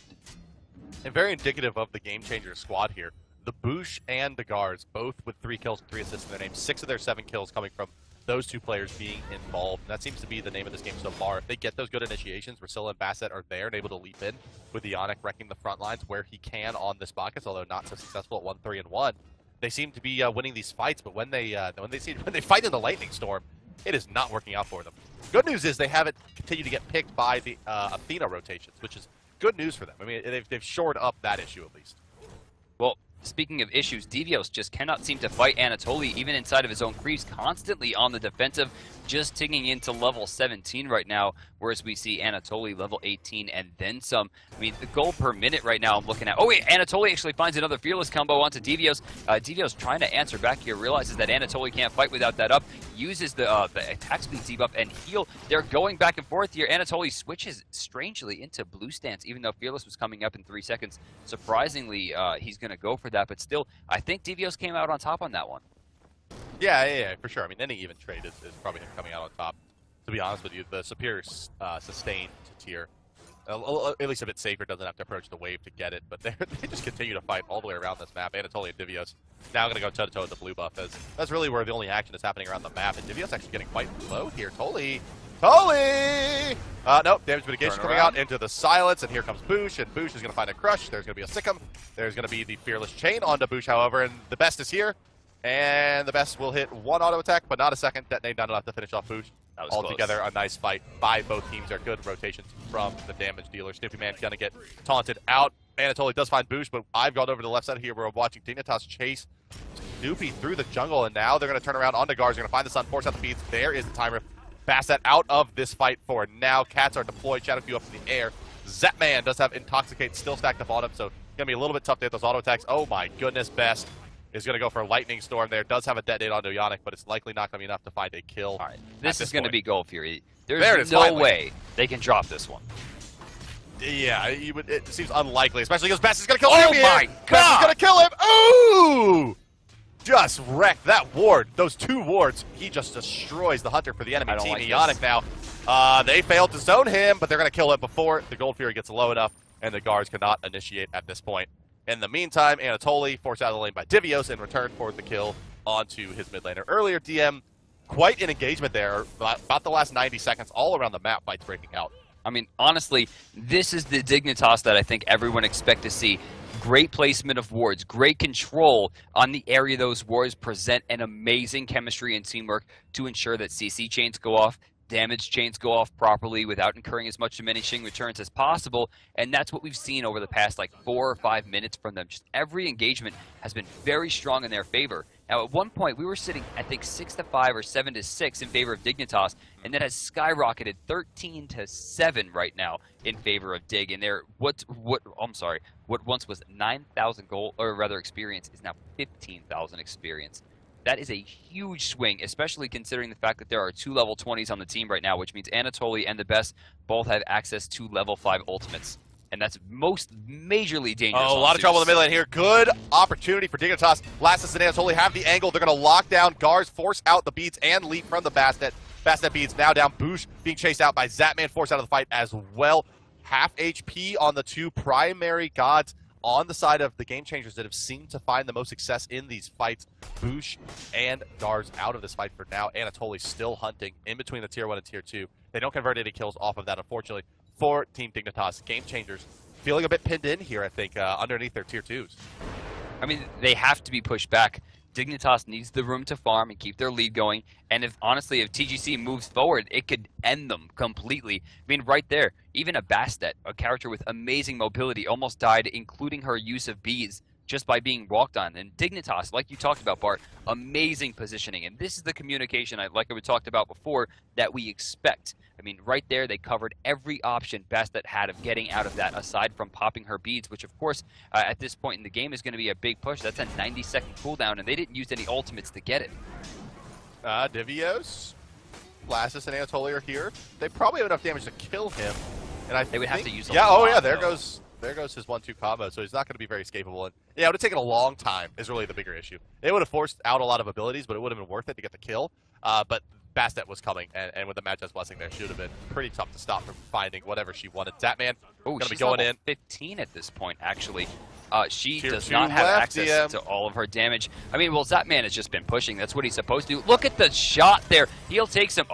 And very indicative of the Game Changer squad here. The Boosh and the Garz, both with 3 kills and 3 assists in their name. 6 of their 7 kills coming from those 2 players being involved. And that seems to be the name of this game so far. If they get those good initiations where Scylla and Basset are there and able to leap in, with Eonic wrecking the front lines where he can on this Bacchus, although not so successful at 1-3-1, they seem to be winning these fights. But when they fight in the Lightning Storm, it is not working out for them. Good news is they haven't continued to get picked by the Athena rotations, which is good news for them. I mean, they've shored up that issue at least. Well, speaking of issues, Divios just cannot seem to fight Anatoly, even inside of his own creeps, constantly on the defensive, just ticking into level 17 right now, whereas we see Anatoly level 18 and then some. I mean, the gold per minute right now I'm looking at. Oh wait, Anatoly actually finds another Fearless combo onto Divios. Divios trying to answer back here, realizes that Anatoly can't fight without that up, uses the attack speed debuff and heal. They're going back and forth here. Anatoly switches strangely into blue stance, even though Fearless was coming up in 3 seconds. Surprisingly, he's going to go for that, but still, I think Divios came out on top on that one. Yeah, for sure. I mean, any even trade is probably him coming out on top. To be honest with you, the superior sustained to tier, at least a bit safer, doesn't have to approach the wave to get it, but they just continue to fight all the way around this map. Anatoly and Divios now going to go toe-to-toe with the blue buff. That's really where the only action is happening around the map, and Divios actually getting quite low here. Toly Anatoly! Nope, damage mitigation coming out into the silence, and here comes Boosh, and Boosh is going to find a crush. There's going to be a Sikkim. There's going to be the Fearless Chain onto Boosh, however, and the best is here. And the best will hit one auto attack, but not a second. Detonate not enough to finish off Boosh. Altogether, a nice fight by both teams. They're good rotations from the damage dealer. Snoopy Man's going to get taunted out. Anatoly does find Boosh, but I've gone over to the left side here where I'm watching Dignitas chase Snoopy through the jungle, and now they're going to turn around onto Gars. They're going to find the sun, force out the beats. There is the timer. Bastet out of this fight for now. Cats are deployed. Shadowview up in the air. Zetman does have Intoxicate still stacked up on him, so it's going to be a little bit tough to hit those auto attacks. Oh my goodness, Best is going to go for a Lightning Storm there. Does have a detonate onto Yannick, but it's likely not going to be enough to find a kill. All right, this is going to be Gold Fury. There it There's is, no finally. way they can drop this one. Yeah, it seems unlikely, especially because Best is going to kill Oh him. my Best is God! going to kill him. Ooh! Just wrecked that ward. Those two wards, he just destroys the Hunter for the enemy team. Like Yannick now. They failed to zone him, but they're going to kill him before the Gold Fury gets low enough, and the guards cannot initiate at this point. In the meantime, Anatoly forced out of the lane by Divios in return for the kill onto his mid laner. Earlier, DM, quite an engagement there. About the last 90 seconds, all around the map, fights breaking out. I mean, honestly, this is the Dignitas that I think everyone expects to see. Great placement of wards, great control on the area those wards present, an amazing chemistry and teamwork to ensure that CC chains go off, damage chains go off properly without incurring as much diminishing returns as possible, and that's what we've seen over the past like 4 or 5 minutes from them. Just every engagement has been very strong in their favor. Now, at one point, we were sitting, I think, 6-5 or 7-6 in favor of Dignitas, and that has skyrocketed 13-7 right now in favor of Dig. And what once was 9,000 gold, or rather experience, is now 15,000 experience. That is a huge swing, especially considering the fact that there are 2 level 20s on the team right now, which means Anatoly and the Best both have access to level 5 ultimates. And that's most majorly dangerous. Oh, a lot of trouble in the mid lane here. Good opportunity for Dignitas. Blastus and Anatoly have the angle. They're going to lock down Gars, force out the beats, and leap from the Bastet. Bastet beats now down. Boosh being chased out by Zatman, forced out of the fight as well. Half HP on the 2 primary gods on the side of the game changers that have seemed to find the most success in these fights. Boosh and Gars out of this fight for now. Anatoly still hunting in between the tier 1 and tier 2. They don't convert any kills off of that, unfortunately, for Team Dignitas. Game changers feeling a bit pinned in here, I think, underneath their tier 2s. I mean, they have to be pushed back. Dignitas needs the room to farm and keep their lead going. And if TGC moves forward, it could end them completely. I mean, right there, even a Bastet, a character with amazing mobility, almost died, including her use of bees, just by being walked on. And Dignitas, like you talked about, Bart, amazing positioning. And this is the communication, like we talked about before, that we expect. I mean, right there, they covered every option Bastet had of getting out of that, aside from popping her beads, which, of course, at this point in the game is going to be a big push. That's a 90-second cooldown, and they didn't use any ultimates to get it. Divios, Blastus, and Anatoly are here. They probably have enough damage to kill him. And they would have to use a lot, lot, there goes his 1-2 combo, so he's not going to be very escapable. And yeah, it would have taken a long time is really the bigger issue. They would have forced out a lot of abilities, but it would have been worth it to get the kill. But Bastet was coming, and with the Mag's Blessing there, should have been pretty tough to stop from finding whatever she wanted. Zatman going to be going in. 15 at this point, actually. She Tier does 2 not have left, access to all of her damage. I mean, well, Zatman has just been pushing. That's what he's supposed to do. Look at the shot there. He'll take some.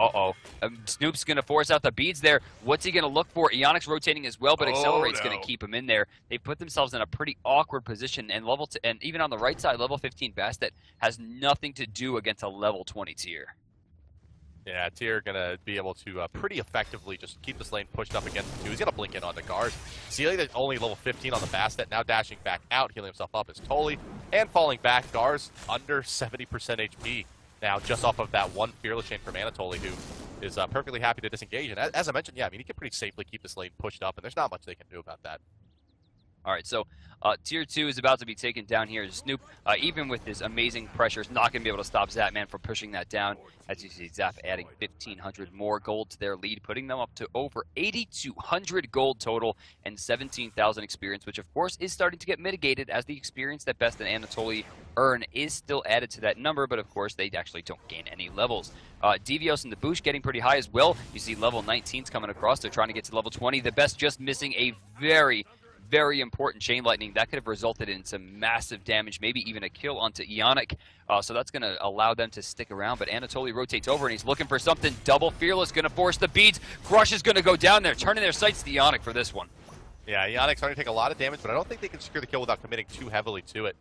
Snoop's going to force out the beads there. What's he going to look for? Ionic's rotating as well, but Accelerate's going to keep him in there. They put themselves in a pretty awkward position, and and even on the right side, level 15 Bastet has nothing to do against a level 20 tier. Yeah, Tier gonna be able to pretty effectively just keep this lane pushed up against the 2. He's gonna blink in onto Gars. Sealy only level 15 on the Bastet, now dashing back out, healing himself up is Toly, and falling back. Gars under 70% HP now, just off of that 1 Fearless Chain from Anatoly, who is perfectly happy to disengage. And as I mentioned, yeah, I mean, he can pretty safely keep this lane pushed up, and there's not much they can do about that. All right, so Tier 2 is about to be taken down here. Snoop, even with his amazing pressure, is not going to be able to stop Zatman from pushing that down. As you see, Zap adding 1,500 more gold to their lead, putting them up to over 8,200 gold total and 17,000 experience, which, of course, is starting to get mitigated as the experience that Best and Anatoly earn is still added to that number, but, of course, they actually don't gain any levels. Devios and the Boosh getting pretty high as well. You see level 19s coming across. They're trying to get to level 20. The Best just missing a very very important chain lightning. That could have resulted in some massive damage, maybe even a kill onto Ionic. So that's going to allow them to stick around. But Anatoly rotates over, and he's looking for something. Double Fearless going to force the beads. Crush is going to go down there, turning their sights to Ionic for this one. Yeah, Ionic's starting to take a lot of damage, but I don't think they can secure the kill without committing too heavily to it.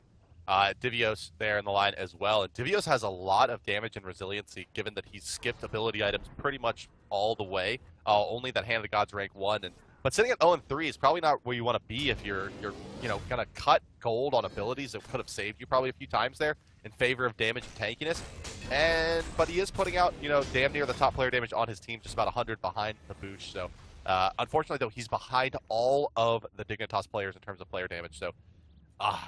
Divios there in the line as well. And Divios has a lot of damage and resiliency, given that he's skipped ability items pretty much all the way. Only that Hand of the Gods rank 1. But sitting at 0-3 is probably not where you want to be if you're going to cut gold on abilities that could have saved you probably a few times there in favor of damage and tankiness. But he is putting out, damn near the top player damage on his team, just about 100 behind the Boosh. So unfortunately, though, he's behind all of the Dignitas players in terms of player damage. So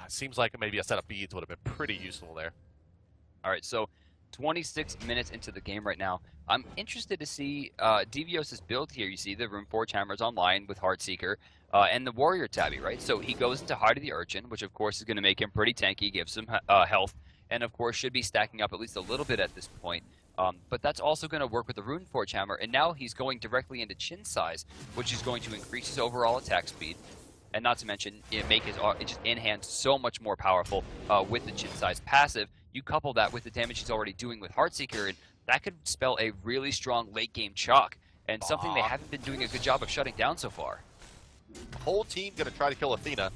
seems like maybe a set of beads would have been pretty useful there. All right, so 26 minutes into the game right now. I'm interested to see Divios' build here. You see the Rune Forge Hammers online with Heartseeker and the Warrior Tabby, right? So he goes into Heart of the Urchin, which of course is going to make him pretty tanky, gives him health, and of course should be stacking up at least a little bit at this point. But that's also going to work with the Rune Forge Hammer, and now he's going directly into Chin Size, which is going to increase his overall attack speed. And not to mention, make his just in-hand so much more powerful with the Chin Size passive. You couple that with the damage he's already doing with Heartseeker, and that could spell a really strong late-game chalk, and something they haven't been doing a good job of shutting down so far. The whole team going to try to kill Athena,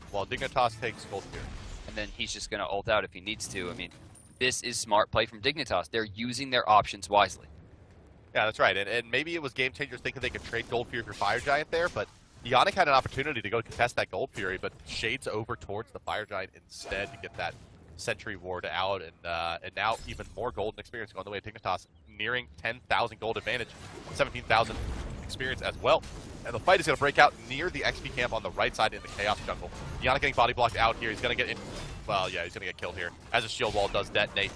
while Dignitas takes Gold Spear. And then he's just going to ult out if he needs to. I mean, this is smart play from Dignitas. They're using their options wisely. Yeah, that's right. And maybe it was Game Changers thinking they could trade Gold Fury for Fire Giant there, but Ionic had an opportunity to go contest that Gold Fury, but shades over towards the Fire Giant instead to get that Sentry Ward out, and now even more golden experience going the way of Dignitas, nearing 10,000 gold advantage, 17,000 experience as well. And the fight is going to break out near the XP camp on the right side in the Chaos Jungle. Ionic getting body blocked out here. He's going to get in. Well, yeah, he's going to get killed here as a shield wall does detonate.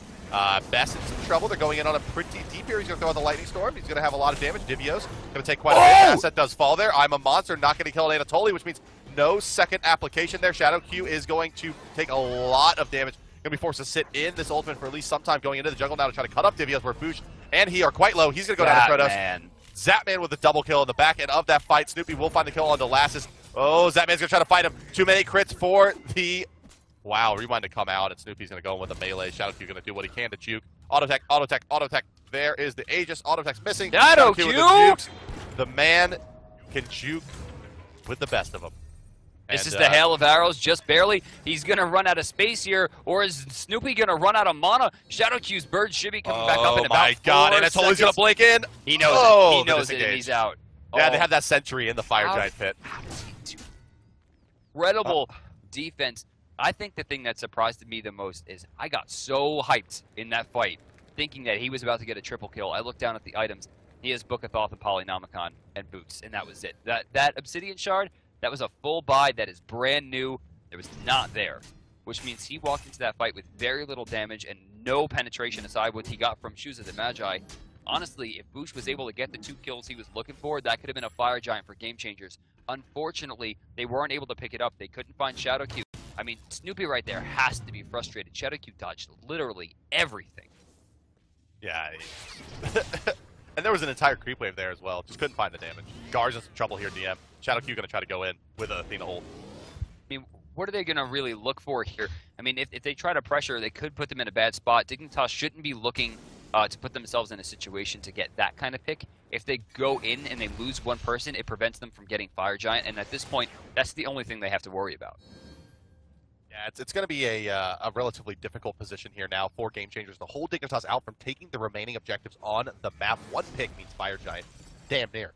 Best in some trouble. They're going in on a pretty deep here. He's going to throw out the Lightning Storm. He's going to have a lot of damage. Divios going to take quite a bit. Asset does fall there. I'm a monster, not going to kill Anatoly, which means no second application there. Shadow Q is going to take a lot of damage. Going to be forced to sit in this ultimate for at least some time going into the jungle now to try to cut up Divios, where Boosh and he are quite low. He's going to go down to Kratos. Zapman with the double kill in the back end of that fight. Snoopy will find the kill on Delassus. Oh, Zapman's going to try to fight him. Too many crits for the... Wow, Rewind to come out, and Snoopy's going to go in with a melee. Shadow Q going to do what he can to juke. Auto tech, auto tech, auto tech. There is the Aegis. Auto tech's missing. Shadow Q! With the jukes. The man can juke with the best of them. This is the hail of arrows, just barely. He's going to run out of space here, or is Snoopy going to run out of mana? Shadow Q's bird should be coming back up in about 4 seconds. Oh my god, and Anatoly's going to blink in. He knows it. He knows it, and he's out. Yeah, they have that sentry in the Fire Giant pit. Incredible defense. I think the thing that surprised me the most is I got so hyped in that fight, thinking that he was about to get a triple kill. I looked down at the items. He has Book of Thoth and Polynomicon and Boots, and that was it. That Obsidian Shard, that was a full buy that is brand new. It was not there, which means he walked into that fight with very little damage and no penetration aside what he got from Shoes of the Magi. Honestly, if Boosh was able to get the 2 kills he was looking for, that could have been a Fire Giant for Game Changers. Unfortunately, they weren't able to pick it up. They couldn't find Shadow Q. I mean, Snoopy right there has to be frustrated. Shadow Q dodged literally everything. Yeah. And there was an entire creep wave there as well. Just couldn't find the damage. Gar's in some trouble here, DM. Shadow Q going to try to go in with a Athena ult. I mean, what are they going to really look for here? I mean, if they try to pressure, they could put them in a bad spot. Dignitas shouldn't be looking to put themselves in a situation to get that kind of pick. If they go in and they lose one person, it prevents them from getting Fire Giant. And at this point, that's the only thing they have to worry about. Yeah, it's going to be a relatively difficult position here now for Game Changers. The whole Dignitas out from taking the remaining objectives on the map. One pick means Fire Giant. Damn near.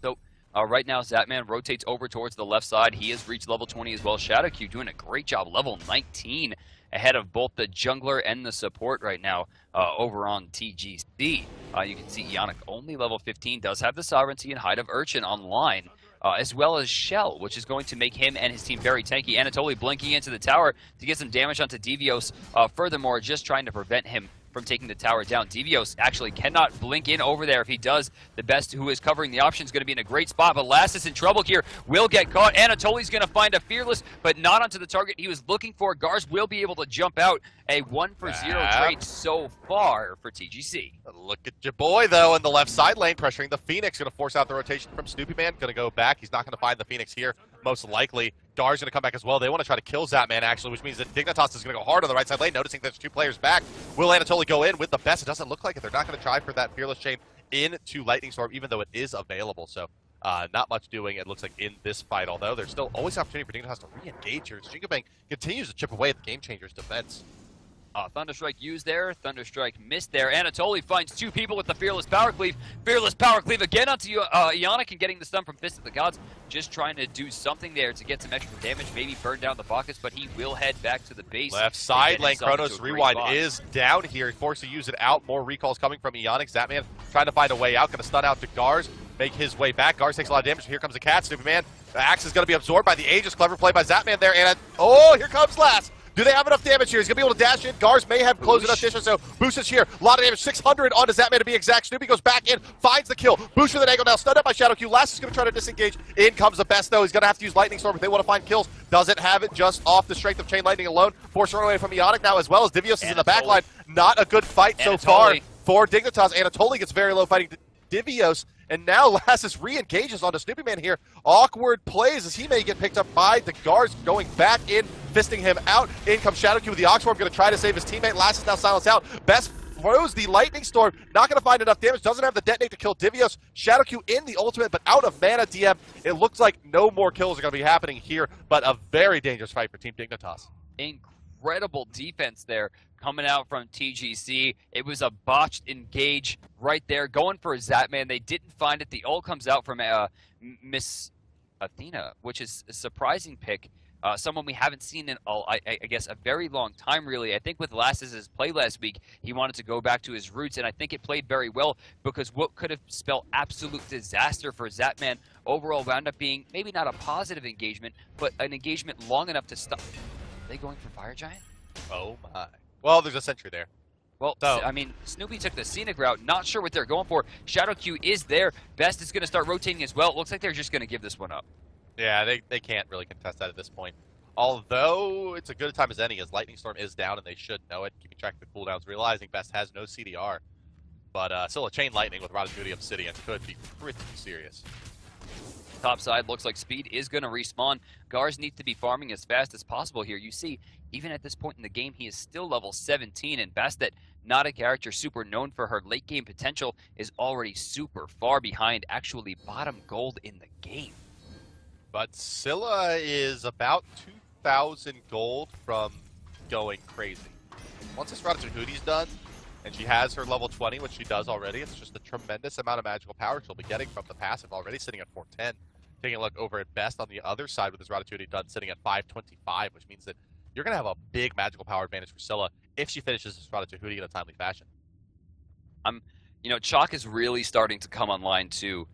So right now, Zapman rotates over towards the left side. He has reached level 20 as well. Shadow Q doing a great job, level 19, ahead of both the jungler and the support right now over on TGC. You can see Ionic only level 15, does have the Sovereignty and Hide of Urchin online. As well as Shell, which is going to make him and his team very tanky. Anatoly blinking into the tower to get some damage onto Divios. Furthermore, just trying to prevent him from taking the tower down. Devios actually cannot blink in over there. If he does, the best who is covering the option is going to be in a great spot, but Last is in trouble here. Will get caught. Anatoly's going to find a Fearless, but not onto the target he was looking for. Gars will be able to jump out. A 1-for-0 trade so far for TGC. Look at your boy, though, in the left side lane, pressuring the Phoenix. Going to force out the rotation from Snoopy Man. Going to go back. He's not going to find the Phoenix here, most likely. Gar's going to come back as well. They want to try to kill Zapman, actually, which means that Dignitas is going to go hard on the right side lane, noticing there's 2 players back. Will Anatoly go in with the best? It doesn't look like it. They're not going to try for that Fearless Chain into Lightning Storm, even though it is available. So not much doing, it looks like, in this fight, although there's still always opportunity for Dignitas to re-engage here. Jingabang continues to chip away at the Game Changer's defense. Thunderstrike used there, Thunderstrike missed there. Anatoly finds 2 people with the Fearless Power Cleave. Fearless Power Cleave again onto Ionic and getting the stun from Fist of the Gods. Just trying to do something there to get some extra damage, maybe burn down the buckets, but he will head back to the base. Left side lane, Chronos Rewind is down here. Forced to use it out. More recalls coming from Ionic. Zapman trying to find a way out. Going to stun out to Gars. Make his way back. Gars takes a lot of damage. Here comes the cat. Snoopy Man. The axe is going to be absorbed by the Aegis. Clever play by Zapman there. And here comes Last. Do they have enough damage here? He's going to be able to dash in. Gars may have closed enough distance, so Boost is here. A lot of damage, 600 onto Zapman to be exact. Snoopy goes back in, finds the kill. Boost with an angle now, stunned up by ShadowQ. Last is going to try to disengage. In comes the best, though. He's going to have to use Lightning Storm if they want to find kills. Doesn't have it just off the strength of Chain Lightning alone. Forced run away from Ionic now, as well as Divios is in the back line. Not a good fight so far for Dignitas. Anatoly gets very low fighting Divios. And now Lassus re-engages onto Snoopy Man here. Awkward plays as he may get picked up by the Guards going back in, fisting him out. In comes ShadowQ with the Oxform, going to try to save his teammate. Lassus now silenced out. Best throws the Lightning Storm. Not going to find enough damage. Doesn't have the detonate to kill Divios. ShadowQ in the ultimate, but out of mana DM. It looks like no more kills are going to be happening here, but a very dangerous fight for Team Dignitas. Incredible defense there coming out from TGC. It was a botched engage right there, going for a Zapman. They didn't find it. The ult comes out from Miss Athena, which is a surprising pick. Someone we haven't seen in, I guess, a very long time, really. I think with Lassus' play last week, he wanted to go back to his roots, and I think it played very well because what could have spelled absolute disaster for Zapman overall wound up being maybe not a positive engagement, but an engagement long enough to stop. Are they going for Fire Giant? Oh, my. Well, there's a sentry there. Well, so, I mean, Snoopy took the scenic route. Not sure what they're going for. ShadowQ is there. Best is going to start rotating as well. It looks like they're just going to give this one up. Yeah, they can't really contest that at this point. Although, it's a good time as any, as Lightning Storm is down, and they should know it, keeping track of the cooldowns, realizing Best has no CDR. But still a Chain Lightning with Ratatouille Obsidian could be pretty serious. Top side looks like Speed is going to respawn. Gars needs to be farming as fast as possible here. You see, even at this point in the game, he is still level 17, and Bastet, not a character super known for her late game potential, is already super far behind, actually bottom gold in the game. But Scylla is about 2,000 gold from going crazy. Once this Ratatouille's done, and she has her level 20, which she does already, it's just a tremendous amount of magical power she'll be getting from the passive, already sitting at 410. Taking a look over at Best on the other side with his Ratatouille done, sitting at 525, which means that you're going to have a big magical power advantage for Scylla if she finishes this Ratatouille in a timely fashion. Chalk is really starting to come online too.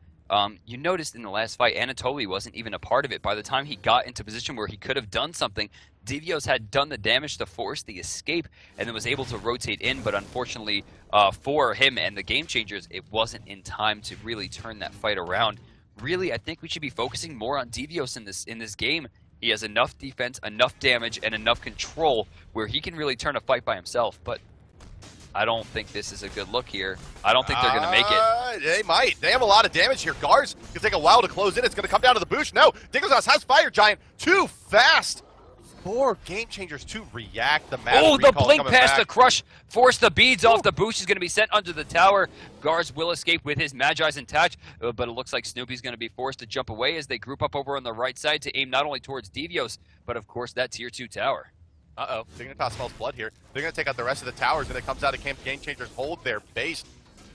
You noticed in the last fight, Anatoly wasn't even a part of it. By the time he got into position where he could have done something, Devios had done the damage to force the escape and then was able to rotate in, but unfortunately for him and the Game Changers, it wasn't in time to really turn that fight around. Really, I think we should be focusing more on Devios in this game. He has enough defense, enough damage, and enough control where he can really turn a fight by himself, but I don't think this is a good look here. I don't think they're going to make it. They might. They have a lot of damage here. Gars can take a while to close in. It's going to come down to the boost. No, Dignitas has Fire Giant. Too fast for Game Changers to react. The the blink past the crush forced the beads off. The boost is going to be sent under the tower. Gars will escape with his Magi's intact, but it looks like Snoopy's going to be forced to jump away as they group up over on the right side to aim not only towards Devios, but of course that tier 2 tower. Uh-oh, Dignitas smells blood here. They're going to take out the rest of the towers, and it comes out of Game Changers hold their base.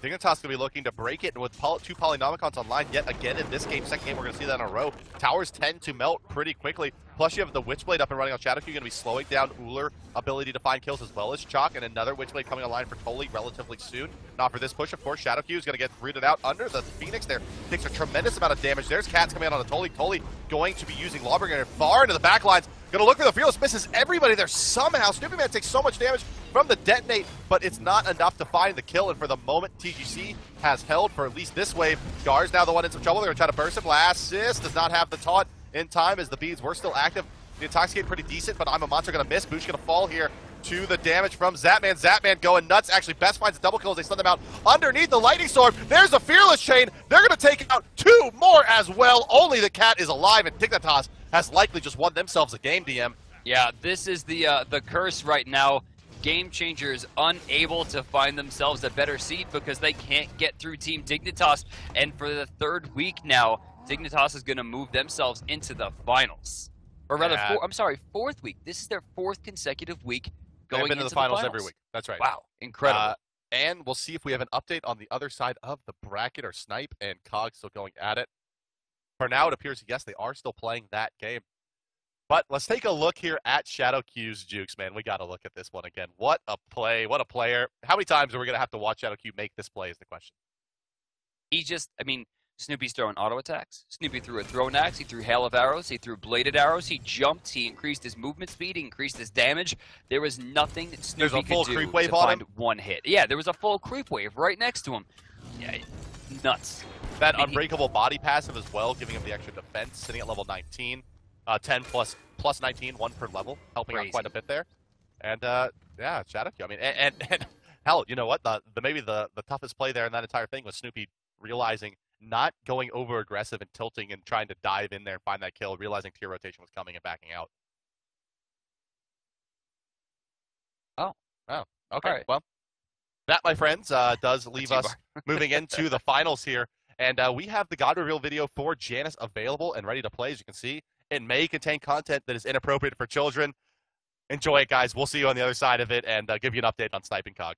Dignitas going to be looking to break it, and with 2 Polynomicons online yet again in this game, second game, we're going to see that in a row. Towers tend to melt pretty quickly. Plus, you have the Witchblade up and running on ShadowQ, going to be slowing down Uller ability to find kills as well as Chalk, and another Witchblade coming online for Tolly relatively soon. Not for this push, of course. ShadowQ is going to get rooted out under the Phoenix there. Takes a tremendous amount of damage. There's Cats coming out on the Tolly. Tolly going to be using Lawbringer far into the back lines. Gonna look for the Fearless, misses everybody there somehow. Snoopy Man takes so much damage from the detonate, but it's not enough to find the kill, and for the moment, TGC has held for at least this wave. Gar's now the one in some trouble. They're gonna try to burst him. Last assist does not have the taunt in time as the beads were still active. The Intoxicate pretty decent, but I'm a Monster gonna miss. Boosh gonna fall here to the damage from Zapman. Zapman going nuts. Actually, Best finds a double kill as they stun them out underneath the Lightning Storm. There's a Fearless Chain. They're gonna take out 2 more as well. Only the cat is alive, and Dignitas has likely just won themselves a game, DM. Yeah, this is the curse right now. Game Changers unable to find themselves a better seed because they can't get through Team Dignitas. And for the 3rd week now, Dignitas is going to move themselves into the finals. Or rather, 4th week. This is their 4th consecutive week going into the finals every week. That's right. Wow, incredible. And we'll see if we have an update on the other side of the bracket. Or Snipe and Cog still going at it. For now, it appears, yes, they are still playing that game. But let's take a look here at Shadow Q's Jukes, man. We got to look at this one again. What a play. What a player. How many times are we going to have to watch Shadow Q make this play is the question. Snoopy's throwing auto attacks. Snoopy threw a thrown axe. He threw hail of arrows. He threw bladed arrows. He jumped. He increased his movement speed. He increased his damage. There was nothing Snoopy could do to find one hit. Yeah, there was a full creep wave right next to him. Yeah, nuts. That unbreakable body passive as well, giving him the extra defense, sitting at level 19. 10 plus 19, 1 per level, helping out quite a bit there. And yeah, Shadow Q. I mean, and hell, you know what? Maybe the toughest play there in that entire thing was Snoopy realizing not going over aggressive and tilting and trying to dive in there and find that kill, realizing tier rotation was coming and backing out. Oh, okay. Right. Well, that, my friends, does leave us moving into the finals here. And we have the God Reveal video for Janice available and ready to play, as you can see. It may contain content that is inappropriate for children. Enjoy it, guys. We'll see you on the other side of it and give you an update on Sniping Cog.